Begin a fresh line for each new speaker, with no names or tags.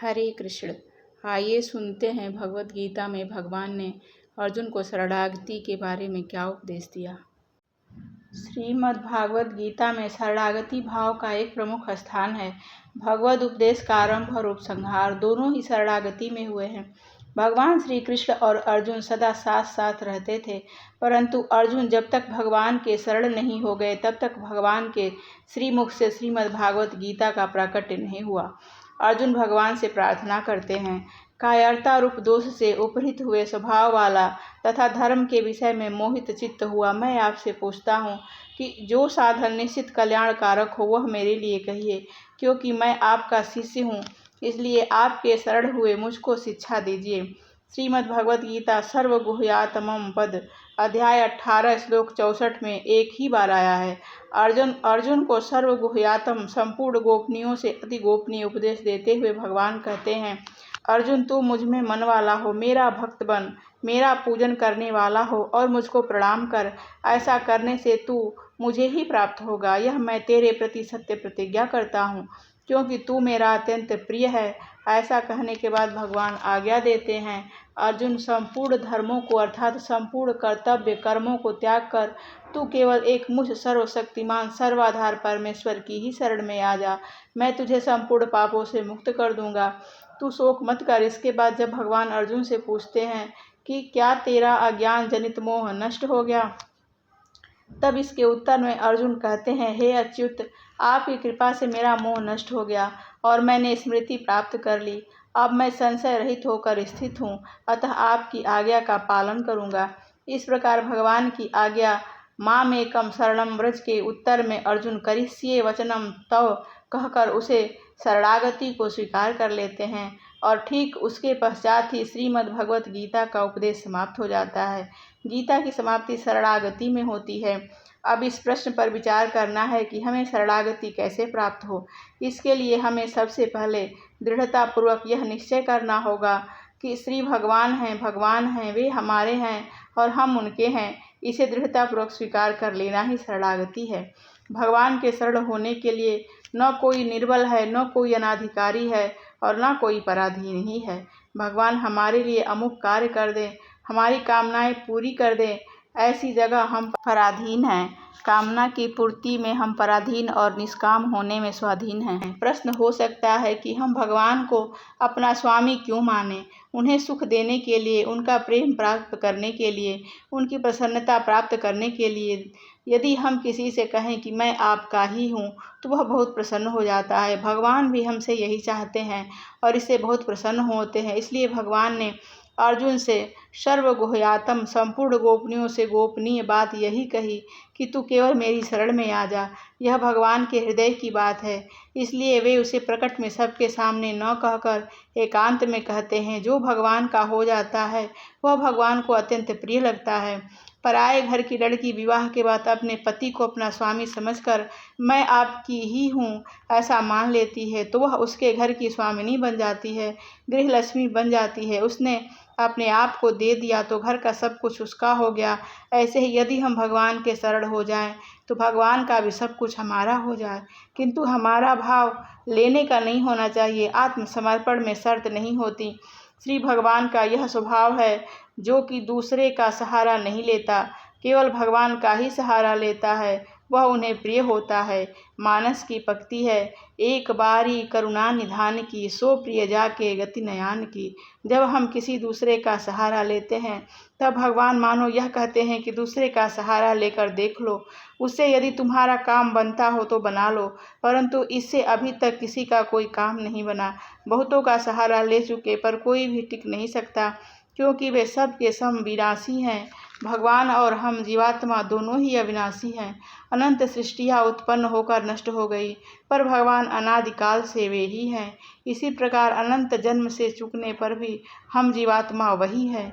हरे कृष्ण। आइए सुनते हैं भगवत गीता में भगवान ने अर्जुन को शरणागति के बारे में क्या उपदेश दिया। श्रीमद् भागवत गीता में शरणागति भाव का एक प्रमुख स्थान है। भगवद उपदेश का आरंभ और उपसंहार दोनों ही शरणागति में हुए हैं। भगवान श्री कृष्ण और अर्जुन सदा साथ साथ रहते थे, परंतु अर्जुन जब तक भगवान के शरण नहीं हो गए तब तक भगवान के श्रीमुख से श्रीमद् भागवत गीता का प्राकट्य नहीं हुआ। अर्जुन भगवान से प्रार्थना करते हैं, कायरता रूप दोष से उपहृत हुए स्वभाव वाला तथा धर्म के विषय में मोहित चित्त हुआ मैं आपसे पूछता हूँ कि जो साधन निश्चित कल्याणकारक हो वह मेरे लिए कहिए, क्योंकि मैं आपका शिष्य हूँ, इसलिए आपके शरण हुए मुझको शिक्षा दीजिए। श्रीमद् भगवत गीता सर्वगुह्यातमम पद अध्याय 18 श्लोक 64 में एक ही बार आया है। अर्जुन को सर्वगुह्यातम संपूर्ण गोपनीयों से अति गोपनीय उपदेश देते हुए भगवान कहते हैं, अर्जुन तू मुझ में मन वाला हो, मेरा भक्त बन, मेरा पूजन करने वाला हो और मुझको प्रणाम कर। ऐसा करने से तू मुझे ही प्राप्त होगा, यह मैं तेरे प्रति सत्य प्रतिज्ञा करता हूँ, क्योंकि तू मेरा अत्यंत प्रिय है। ऐसा कहने के बाद भगवान आज्ञा देते हैं, अर्जुन संपूर्ण धर्मों को अर्थात संपूर्ण कर्तव्य कर्मों को त्याग कर तू केवल एक मुझ सर्वशक्तिमान सर्वाधार परमेश्वर की ही शरण में आ जा, मैं तुझे संपूर्ण पापों से मुक्त कर दूंगा, तू शोक मत कर। इसके बाद जब भगवान अर्जुन से पूछते हैं कि क्या तेरा अज्ञान जनित मोह नष्ट हो गया, तब इसके उत्तर में अर्जुन कहते हैं, हे अच्युत, आपकी कृपा से मेरा मोह नष्ट हो गया और मैंने स्मृति प्राप्त कर ली। अब मैं संशय रहित होकर स्थित हूँ, अतः आपकी आज्ञा का पालन करूँगा। इस प्रकार भगवान की आज्ञा मामेकम शरणम व्रज के उत्तर में अर्जुन करिष्ये वचनम तव कहकर उसे शरणागति को स्वीकार कर लेते हैं और ठीक उसके पश्चात ही श्रीमद् भगवत गीता का उपदेश समाप्त हो जाता है। गीता की समाप्ति शरणागति में होती है। अब इस प्रश्न पर विचार करना है कि हमें शरणागति कैसे प्राप्त हो। इसके लिए हमें सबसे पहले दृढ़तापूर्वक यह निश्चय करना होगा कि श्री भगवान हैं, वे हमारे हैं और हम उनके हैं। इसे दृढ़तापूर्वक स्वीकार कर लेना ही शरणागति है। भगवान के शरण होने के लिए न कोई निर्बल है, न कोई अनाधिकारी है और न कोई पराधीन ही है। भगवान हमारे लिए अमुक कार्य कर दें, हमारी कामनाएं पूरी कर दें, ऐसी जगह हम पराधीन हैं। कामना की पूर्ति में हम पराधीन और निष्काम होने में स्वाधीन हैं। प्रश्न हो सकता है कि हम भगवान को अपना स्वामी क्यों माने। उन्हें सुख देने के लिए, उनका प्रेम प्राप्त करने के लिए, उनकी प्रसन्नता प्राप्त करने के लिए यदि हम किसी से कहें कि मैं आपका ही हूँ तो वह बहुत प्रसन्न हो जाता है। भगवान भी हमसे यही चाहते हैं और इससे बहुत प्रसन्न होते हैं। इसलिए भगवान ने अर्जुन से सर्वगुह्यातम संपूर्ण गोपनीयों से गोपनीय बात यही कही कि तू केवल मेरी शरण में आ जा। यह भगवान के हृदय की बात है, इसलिए वे उसे प्रकट में सबके सामने न कहकर एकांत में कहते हैं। जो भगवान का हो जाता है वह भगवान को अत्यंत प्रिय लगता है। पराए घर की लड़की विवाह के बाद अपने पति को अपना स्वामी समझकर मैं आपकी ही हूँ ऐसा मान लेती है तो वह उसके घर की स्वामिनी बन जाती है, गृहलक्ष्मी बन जाती है। उसने अपने आप को दे दिया तो घर का सब कुछ उसका हो गया। ऐसे ही यदि हम भगवान के शरण हो जाएं तो भगवान का भी सब कुछ हमारा हो जाए, किंतु हमारा भाव लेने का नहीं होना चाहिए। आत्मसमर्पण में शर्त नहीं होती। श्री भगवान का यह स्वभाव है जो कि दूसरे का सहारा नहीं लेता, केवल भगवान का ही सहारा लेता है, वह उन्हें प्रिय होता है। मानस की पंक्ति है, एक बारी करुणा निधान की, सो प्रिय जाके गति नयान की। जब हम किसी दूसरे का सहारा लेते हैं तब भगवान मानो यह कहते हैं कि दूसरे का सहारा लेकर देख लो, उससे यदि तुम्हारा काम बनता हो तो बना लो, परंतु इससे अभी तक किसी का कोई काम नहीं बना। बहुतों का सहारा ले चुके पर कोई भी टिक नहीं सकता, क्योंकि वे सब के सब विनाशी हैं। भगवान और हम जीवात्मा दोनों ही अविनाशी हैं। अनंत सृष्टियाँ उत्पन्न होकर नष्ट हो गई, पर भगवान अनादिकाल से वे ही हैं। इसी प्रकार अनंत जन्म से चूकने पर भी हम जीवात्मा वही है।